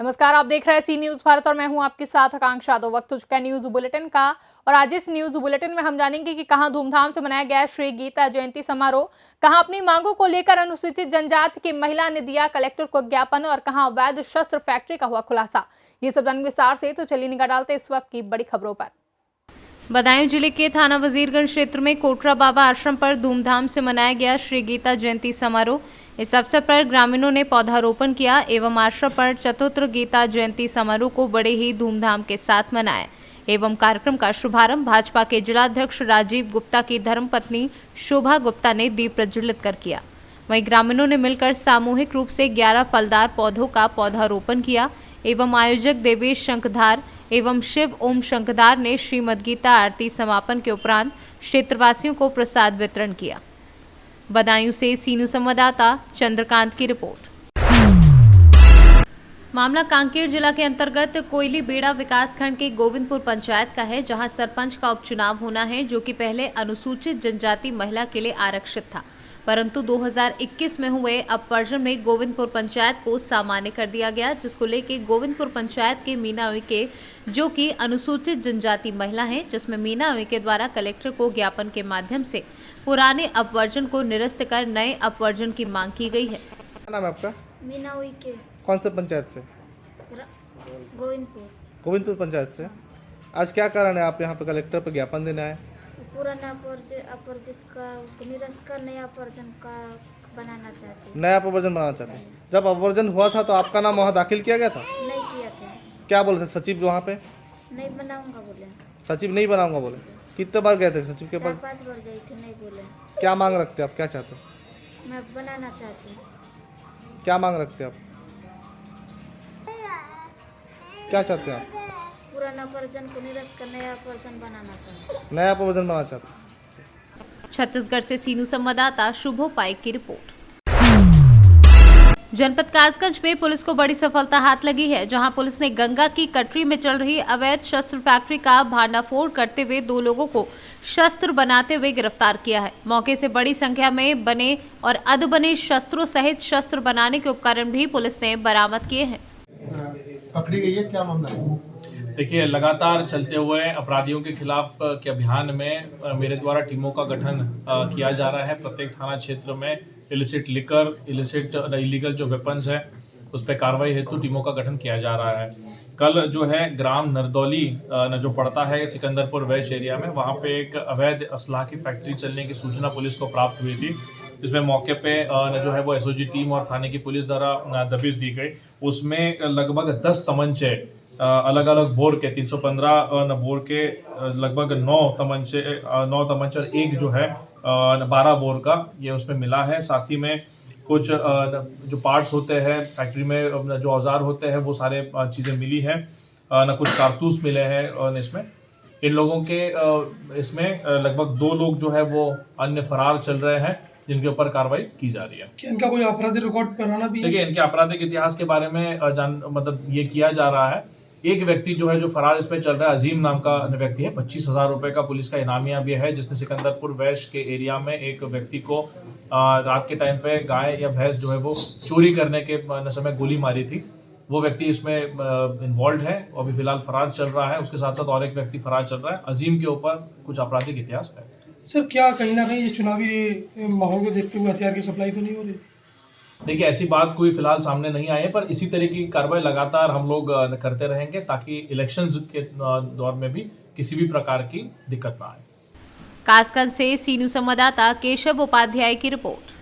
नमस्कार, आप देख रहे हैं सी न्यूज भारत और मैं हूं आपके साथ आकांक्षा। तो वक्त हो चुका है न्यूज बुलेटिन का और आज इस न्यूज बुलेटिन में हम जानेंगे कि कहां धूमधाम से मनाया गया श्री गीता जयंती समारोह, कहां अपनी मांगों को लेकर अनुसूचित जनजाति की महिला ने दिया कलेक्टर को ज्ञापन और कहां अवैध शस्त्र फैक्ट्री का हुआ खुलासा। ये सब जानेंगे विस्तार से, तो चलिए निगाह डालते इस वक्त की बड़ी खबरों पर। बदायूं जिले के थाना वजीरगंज क्षेत्र में कोटरा बाबा आश्रम पर धूमधाम से मनाया गया श्री गीता जयंती समारोह। इस अवसर पर ग्रामीणों ने पौधारोपण किया एवं आश्रम पर चतुर्थ गीता जयंती समारोह को बड़े ही धूमधाम के साथ मनाया एवं कार्यक्रम का शुभारंभ भाजपा के जिलाध्यक्ष राजीव गुप्ता की धर्मपत्नी शोभा गुप्ता ने दीप प्रज्वलित कर किया। वहीं ग्रामीणों ने मिलकर सामूहिक रूप से 11 फलदार पौधों का पौधारोपण किया एवं आयोजक देवेश शंखधार एवं शिव ओम शंखधार ने श्रीमद् गीता आरती समापन के उपरांत क्षेत्रवासियों को प्रसाद वितरण किया। बदायूं से सीनू संवाददाता चंद्रकांत की रिपोर्ट। मामला कांकेर जिला के अंतर्गत कोयली बेड़ा विकासखंड के गोविंदपुर पंचायत का है, जहां सरपंच का उपचुनाव होना है, जो कि पहले अनुसूचित जनजाति महिला के लिए आरक्षित था, परंतु 2021 में हुए अपवर्जन में गोविंदपुर पंचायत को सामान्य कर दिया गया, जिसको लेकर गोविंदपुर पंचायत के मीना उइके, जो कि अनुसूचित जनजाति महिला हैं, जिसमें मीना उइके द्वारा कलेक्टर को ज्ञापन के माध्यम से पुराने अपवर्जन को निरस्त कर नए अपवर्जन की मांग की गई है। क्या नाम है आपका? मीना उइके। कौन से पंचायत से? गोविंदपुर। गोविंदपुर पंचायत से। आज क्या कारण है आप यहाँ पे कलेक्टर पर ज्ञापन देने आए? पुराना अपवर्जित का उसको निरस्त कर नया अपवर्जन का बनाना चाहते हैं। नया अपवर्जन बनाना चाहते हैं। जब अपवर्जन हुआ था तो आपका नाम वहाँ दाखिल किया गया था? नहीं किया था। क्या बोले थे सचिव वहाँ पे? नहीं बनाऊंगा बोले। सचिव नहीं बनाऊंगा बोले। कितने बार गए थे सचिव के पास? 4-5 बार गई थी, नहीं बोले। क्या मांग रखते आप, क्या चाहते हो? मैं बनाना चाहती हूँ। क्या मांग रखते आप, क्या चाहते हैं आप? पुराना अपवर्जन को निरस्त कर नया अपवर्जन बनाना चाहती हूँ। नया अपवर्जन बनाना चाहते हैं। छत्तीसगढ़ से सीनू संवाददाता शुभो पाइक की रिपोर्ट। जनपद कासगंज में पुलिस को बड़ी सफलता हाथ लगी है, जहां पुलिस ने गंगा की कटरी में चल रही अवैध शस्त्र फैक्ट्री का भांडाफोड़ करते हुए 2 लोगों को शस्त्र बनाते हुए गिरफ्तार किया है। मौके से बड़ी संख्या में बने और अधबने शस्त्रों सहित शस्त्र बनाने के उपकरण भी पुलिस ने बरामद किए हैं। पकड़ी गई है, क्या मामला है? देखिए, लगातार चलते हुए अपराधियों के खिलाफ के अभियान में मेरे द्वारा टीमों का गठन किया जा रहा है। प्रत्येक थाना क्षेत्र में इलिसिट लिकर, इलीगल जो वेपन्स है उस पर कार्रवाई हेतु टीमों का गठन किया जा रहा है। कल जो है ग्राम नरदौली जो पड़ता है सिकंदरपुर वैश एरिया में, वहाँ पे एक अवैध असलाह की फैक्ट्री चलने की सूचना पुलिस को प्राप्त हुई थी, जिसमें मौके पे जो है वो एसओजी टीम और थाने की पुलिस द्वारा दबिश दी गई। उसमें लगभग 10 तमंचे अलग अलग बोर के 315 बोर के लगभग 9 तमंचे और एक जो है 12 बोर का ये उसमें मिला है। साथ ही में कुछ जो पार्ट्स होते हैं फैक्ट्री में, जो औजार होते हैं, वो सारे चीज़ें मिली हैं। कुछ कारतूस मिले हैं इसमें। इन लोगों के इसमें लगभग 2 लोग जो है वो अन्य फरार चल रहे हैं, जिनके ऊपर कार्रवाई की जा रही है। क्या इनका कोई आपराधिक रिकॉर्ड बनाना भी है? देखिए, इनके आपराधिक इतिहास के बारे में मतलब ये किया जा रहा है। एक व्यक्ति जो है जो फरार इसमें चल रहा है, अजीम नाम का व्यक्ति है, 25,000 रुपए का पुलिस का इनामिया भी है, जिसने सिकंदरपुर वैश के एरिया में एक व्यक्ति को रात के टाइम पे गाय या भैंस जो है वो चोरी करने के समय गोली मारी थी। वो व्यक्ति इसमें इन्वॉल्व है और अभी फिलहाल फरार चल रहा है। उसके साथ साथ और एक व्यक्ति फरार चल रहा है। अजीम के ऊपर कुछ आपराधिक इतिहास है। सर, क्या कहीं ना कहीं ये चुनावी माहौल को देखते हुए हथियार की सप्लाई तो नहीं हो रही? देखिए, ऐसी बात कोई फिलहाल सामने नहीं आई है, पर इसी तरह की कार्रवाई लगातार हम लोग करते रहेंगे ताकि इलेक्शंस के दौर में भी किसी भी प्रकार की दिक्कत ना आए। कासगंज से सीनू संवाददाता केशव उपाध्याय की रिपोर्ट।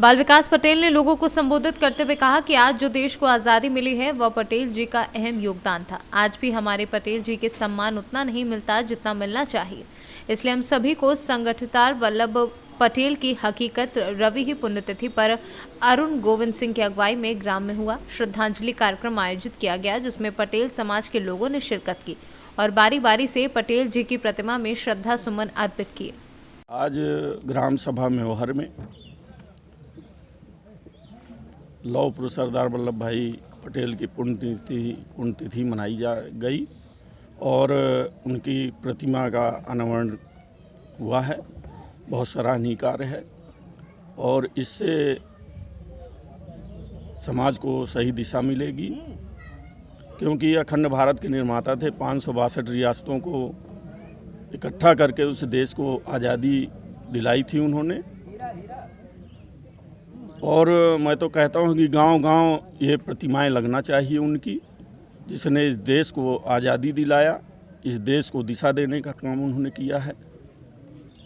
बाल विकास पटेल ने लोगों को संबोधित करते हुए कहा कि आज जो देश को आज़ादी मिली है वह पटेल जी का अहम योगदान था। आज भी हमारे पटेल जी के सम्मान उतना नहीं मिलता जितना मिलना चाहिए, इसलिए हम सभी को संगठितार वल्लभ पटेल की हकीकत रवि ही पुण्यतिथि पर अरुण गोविंद सिंह की अगुवाई में ग्राम में हुआ श्रद्धांजलि कार्यक्रम आयोजित किया गया, जिसमें पटेल समाज के लोगों ने शिरकत की और बारी बारी से पटेल जी की प्रतिमा में श्रद्धा सुमन अर्पित किए। आज ग्राम सभा मेवहर में लौह पुरुष सरदार वल्लभ भाई पटेल की पुण्यतिथि मनाई गई और उनकी प्रतिमा का अनावरण हुआ है। बहुत सराहनीय कार्य है और इससे समाज को सही दिशा मिलेगी, क्योंकि अखंड भारत के निर्माता थे। 562 रियासतों को इकट्ठा करके उस देश को आज़ादी दिलाई थी उन्होंने। और मैं तो कहता हूँ कि गांव-गांव ये प्रतिमाएं लगना चाहिए उनकी, जिसने इस देश को आज़ादी दिलाया, इस देश को दिशा देने का काम उन्होंने किया है।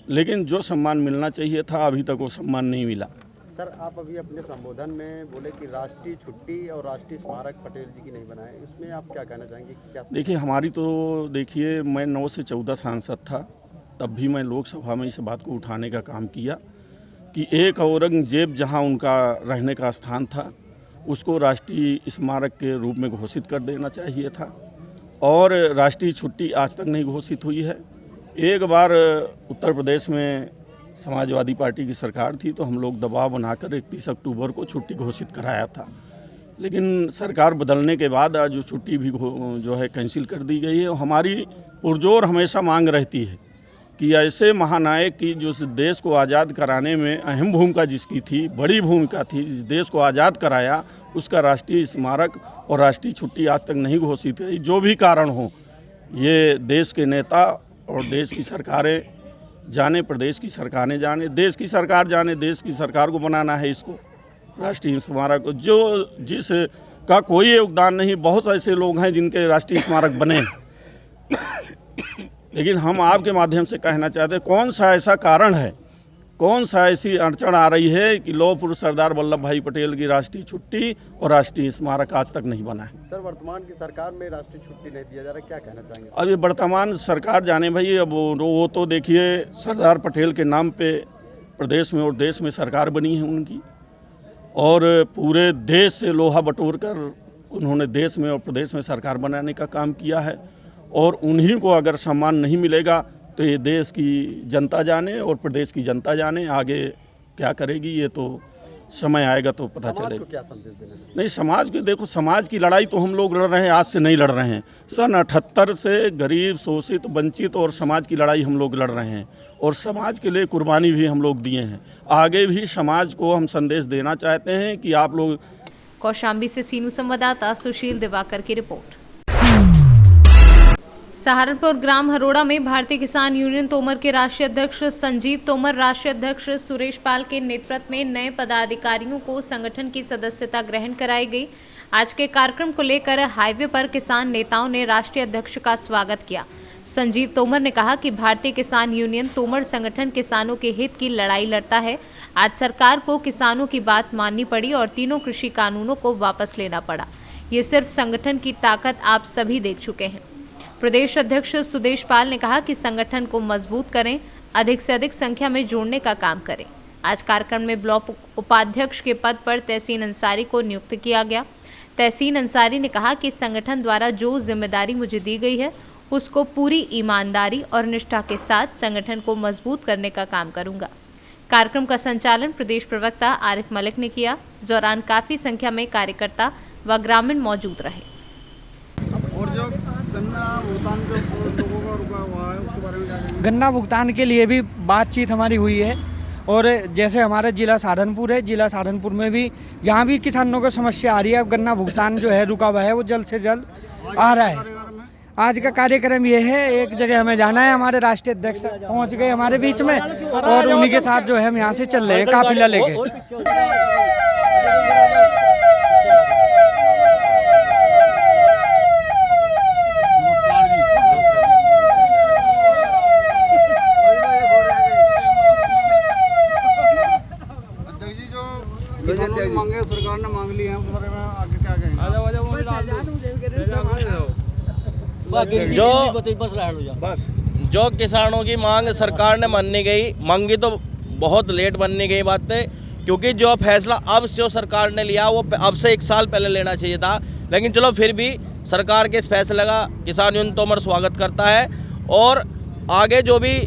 लेकिन जो सम्मान मिलना चाहिए था अभी तक वो सम्मान नहीं मिला। सर, आप अभी अपने संबोधन में बोले कि राष्ट्रीय छुट्टी और राष्ट्रीय स्मारक पटेल जी की नहीं बनाए, इसमें आप क्या कहना चाहेंगे? क्या देखिए, हमारी तो देखिए, मैं 9 से 14 सांसद था, तब भी मैं लोकसभा में इस बात को उठाने का काम किया कि एक औरंगजेब जहां उनका रहने का स्थान था उसको राष्ट्रीय स्मारक के रूप में घोषित कर देना चाहिए था, और राष्ट्रीय छुट्टी आज तक नहीं घोषित हुई है। एक बार उत्तर प्रदेश में समाजवादी पार्टी की सरकार थी तो हम लोग दबाव बनाकर 31 अक्टूबर को छुट्टी घोषित कराया था, लेकिन सरकार बदलने के बाद आज जो छुट्टी भी जो है कैंसिल कर दी गई है। हमारी पुरजोर हमेशा मांग रहती है कि ऐसे महानायक की जो इस देश को आज़ाद कराने में अहम भूमिका जिसकी थी, बड़ी भूमिका थी, इस देश को आज़ाद कराया, उसका राष्ट्रीय स्मारक और राष्ट्रीय छुट्टी आज तक नहीं घोषित है। जो भी कारण हो, ये देश के नेता और देश की सरकारें जाने, प्रदेश की सरकारें जाने, देश की सरकार जाने, देश की सरकार को बनाना है इसको राष्ट्रीय स्मारक, जो जिस का कोई योगदान नहीं। बहुत ऐसे लोग हैं जिनके राष्ट्रीय स्मारक बने, लेकिन हम आपके माध्यम से कहना चाहते हैं, कौन सा ऐसा कारण है, कौन सा ऐसी अड़चन आ रही है कि लौह पुरुष सरदार वल्लभ भाई पटेल की राष्ट्रीय छुट्टी और राष्ट्रीय स्मारक आज तक नहीं बना है? सर, वर्तमान की सरकार में राष्ट्रीय छुट्टी नहीं दिया जा रहा, क्या कहना चाहेंगे? अब ये वर्तमान सरकार जाने भाई, अब वो तो देखिए सरदार पटेल के नाम पे प्रदेश में और देश में सरकार बनी है उनकी, और पूरे देश से लोहा बटोर कर उन्होंने देश में और प्रदेश में सरकार बनाने का काम किया है। और उन्हीं को अगर सम्मान नहीं मिलेगा तो ये देश की जनता जाने और प्रदेश की जनता जाने आगे क्या करेगी, ये तो समय आएगा तो पता चलेगा। क्या संदेश देना चाहिए? नहीं, समाज के देखो, समाज की लड़ाई तो हम लोग लड़ रहे हैं, आज से नहीं लड़ रहे हैं। सन 78 से गरीब, शोषित, वंचित और समाज की लड़ाई हम लोग लड़ रहे हैं, और समाज के लिए कुर्बानी भी हम लोग दिए हैं। आगे भी समाज को हम संदेश देना चाहते हैं कि आप लोग। कौशाम्बी से सीनू संवाददाता सुशील दिवाकर की रिपोर्ट। सहारनपुर ग्राम हरोड़ा में भारतीय किसान यूनियन तोमर के राष्ट्रीय अध्यक्ष संजीव तोमर, राष्ट्रीय अध्यक्ष सुरेश पाल के नेतृत्व में नए पदाधिकारियों को संगठन की सदस्यता ग्रहण कराई गई। आज के कार्यक्रम को लेकर हाईवे पर किसान नेताओं ने राष्ट्रीय अध्यक्ष का स्वागत किया। संजीव तोमर ने कहा कि भारतीय किसान यूनियन तोमर संगठन किसानों के हित की लड़ाई लड़ता है। आज सरकार को किसानों की बात माननी पड़ी और तीनों कृषि कानूनों को वापस लेना पड़ा। ये सिर्फ संगठन की ताकत आप सभी देख चुके हैं। प्रदेश अध्यक्ष सुदेश पाल ने कहा कि संगठन को मजबूत करें, अधिक से अधिक संख्या में जोड़ने का काम करें। आज कार्यक्रम में ब्लॉक उपाध्यक्ष के पद पर तहसीन अंसारी को नियुक्त किया गया। तहसीन अंसारी ने कहा कि संगठन द्वारा जो जिम्मेदारी मुझे दी गई है उसको पूरी ईमानदारी और निष्ठा के साथ संगठन को मजबूत करने का काम करूंगा। कार्यक्रम का संचालन प्रदेश प्रवक्ता आरिफ मलिक ने किया। इस दौरान काफी संख्या में कार्यकर्ता व ग्रामीण मौजूद रहे। और जो गन्ना भुगतान जो लोगों का रुका हुआ है उसके बारे में क्या कहेंगे? गन्ना भुगतान के लिए भी बातचीत हमारी हुई है, और जैसे हमारा जिला सहारनपुर है, जिला सहारनपुर में भी जहाँ भी किसानों को समस्या आ रही है, गन्ना भुगतान जो है रुका हुआ है वो जल्द से जल्द आ रहा है। आज का कार्यक्रम ये है, एक जगह हमें जाना है, हमारे राष्ट्रीय अध्यक्ष पहुंच गए हमारे बीच में, और उन्हीं के साथ जो है हम यहाँ से चल रहे हैं काफिला लेके। मांगे सरकार ने मांग ली है, उस बारे में आगे क्या कहेंगे? जो किसानों की मांग सरकार ने माननी गई, मांगी तो बहुत लेट बननी गई बात है, क्योंकि जो फैसला अब जो सरकार ने लिया वो अब से 1 साल पहले लेना चाहिए था। लेकिन चलो, फिर भी सरकार के इस फैसले का किसान यूनियन तोमर स्वागत करता है, और आगे जो भी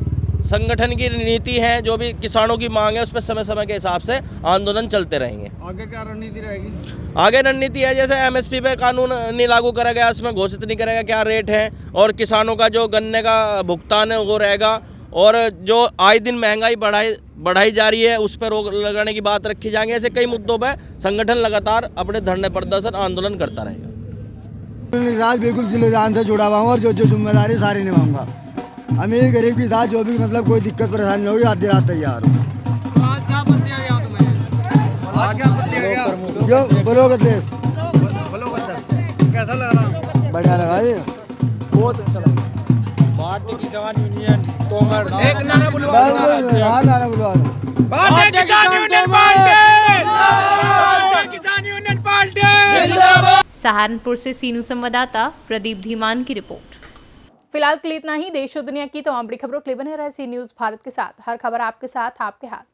संगठन की नीति है, जो भी किसानों की मांग है, उस पर समय समय के हिसाब से आंदोलन चलते रहेंगे। आगे क्या रणनीति रहेगी? आगे रणनीति है, जैसे एमएसपी पे कानून नहीं लागू करा गया, उसमें घोषित नहीं करेगा क्या रेट है, और किसानों का जो गन्ने का भुगतान है वो रहेगा, और जो आए दिन महंगाई बढ़ाई जा रही है उस पर रोक लगाने की बात रखी जाएंगे। ऐसे कई मुद्दों पर संगठन लगातार अपने धरने प्रदर्शन आंदोलन करता रहेगा। मेरे साथ बिल्कुल दिल जान से जुड़ा हुआ हूँ और जो जो जिम्मेदारी सारी निभाऊंगा। अमीर गरीब के साथ जो भी मतलब कोई दिक्कत परेशानी होगी आधी रात तैयार हूँ। आज क्या पद दिया गया तुम्हें? आज क्या पद दिया गया? जो बोलोगे देश कैसा लग रहा? बढ़िया लगा ये, बहुत अच्छा लगा। भारतीय किसान यूनियन तोमर एक नारा बुलवा दो। हाँ नारा बुलवा दो। भारतीय किसान यूनियन पार्टी, भारतीय किसान यूनियन पार्टी। सहारनपुर से सीनू संवाददाता प्रदीप धीमान की रिपोर्ट। फिलहाल के लिए इतना ही। देश और दुनिया की तमाम बड़ी खबरों के लिए बने रहे सी न्यूज़ भारत के साथ। हर खबर आपके साथ, आपके हाथ।